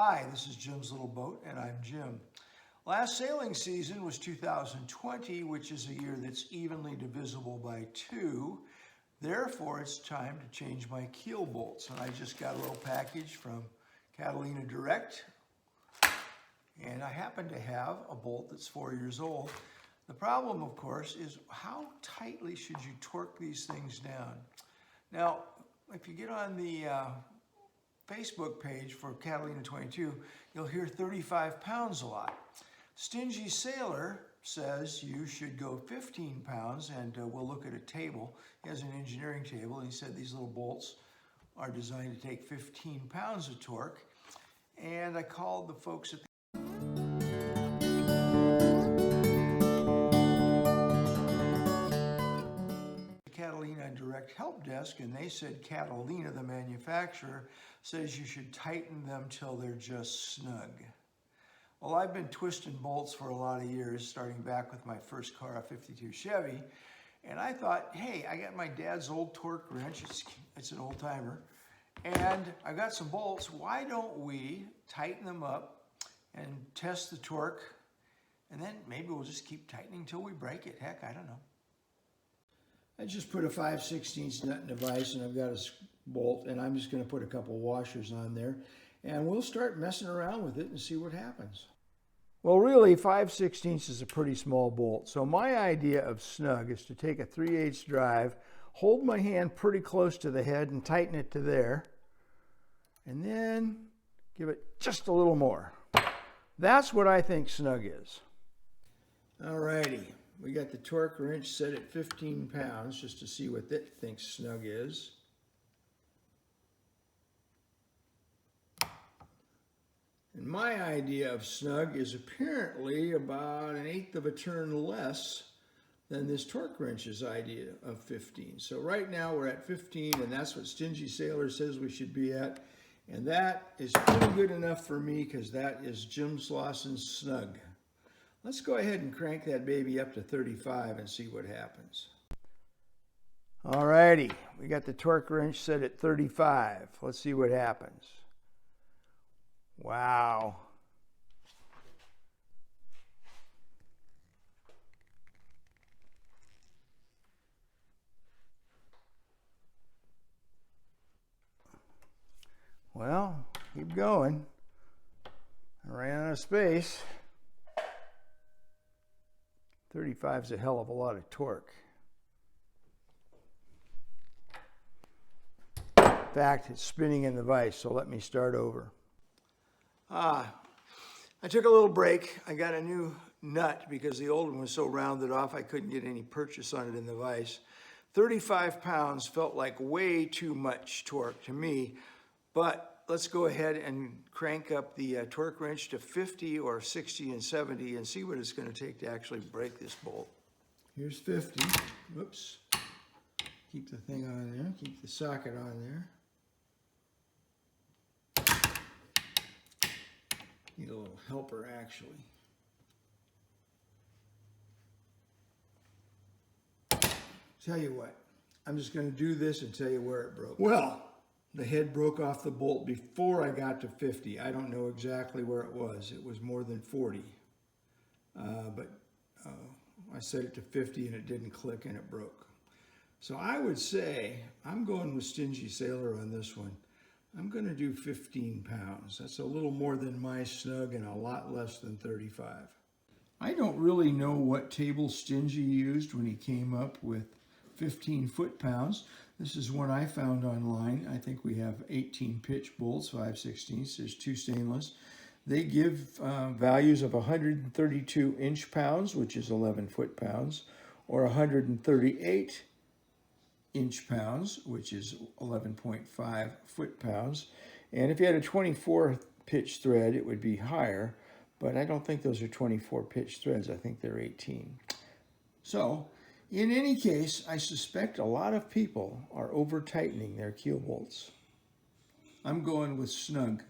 Hi, this is Jim's Little Boat, and I'm Jim. Last sailing season was 2020, which is a year that's evenly divisible by 2. Therefore, it's time to change my keel bolts. And I just got a little package from Catalina Direct, and I happen to have a bolt that's 4 years old. The problem, of course, is how tightly should you torque these things down? Now, if you get on the Facebook page for Catalina 22, you'll hear 35 pounds a lot. Stingy Sailor says you should go 15 pounds, and we'll look at a table. He has an engineering table, and he said these little bolts are designed to take 15 pounds of torque. And I called the folks at the Catalina Direct Help Desk, and they said Catalina, the manufacturer, says you should tighten them till they're just snug. Well, I've been twisting bolts for a lot of years, starting back with my first car, a 52 Chevy, and I thought, hey, I got my dad's old torque wrench, it's an old timer, and I got some bolts. Why don't we tighten them up and test the torque, and then maybe we'll just keep tightening till we break it. Heck, I don't know. I just put a 5/16 nut in a vise, and I've got a bolt, and I'm just going to put a couple washers on there, and we'll start messing around with it and see what happens. Well, really, 5/16 is a pretty small bolt, so my idea of snug is to take a 3/8 drive, hold my hand pretty close to the head and tighten it to there, and then give it just a little more. That's what I think snug is. Alrighty. We got the torque wrench set at 15 pounds just to see what it thinks snug is. And my idea of snug is apparently about 1/8 of a turn less than this torque wrench's idea of 15. So right now we're at 15, and that's what Stingy Sailor says we should be at. And that is pretty good enough for me because that is jslosson snug. Let's go ahead and crank that baby up to 35 and see what happens. Alrighty, we got the torque wrench set at 35. Let's see what happens. Wow. Well, keep going. I ran out of space. 35 is a hell of a lot of torque. In fact, it's spinning in the vise, so let me start over. I took a little break. I got a new nut because the old one was so rounded off I couldn't get any purchase on it in the vise. 35 pounds felt like way too much torque to me, but let's go ahead and crank up the torque wrench to 50 or 60 and 70 and see what it's going to take to actually break this bolt. Here's 50. Whoops. Keep the thing on there. Keep the socket on there. Need a little helper, actually. Tell you what, I'm just going to do this and tell you where it broke. Well, the head broke off the bolt before I got to 50. I don't know exactly where it was. It was more than 40. But I set it to 50 and it didn't click and it broke. So I would say I'm going with Stingy Sailor on this one. I'm going to do 15 pounds. That's a little more than my snug and a lot less than 35. I don't really know what table Stingy used when he came up with 15 foot-pounds. This is one I found online. I think we have 18 pitch bolts, 5/16. There's 2 stainless. They give values of 132 inch-pounds, which is 11 foot-pounds, or 138 inch-pounds, which is 11.5 foot-pounds. And if you had a 24 pitch thread, it would be higher, but I don't think those are 24 pitch threads. I think they're 18. So, in any case, I suspect a lot of people are over-tightening their keel bolts. I'm going with snug.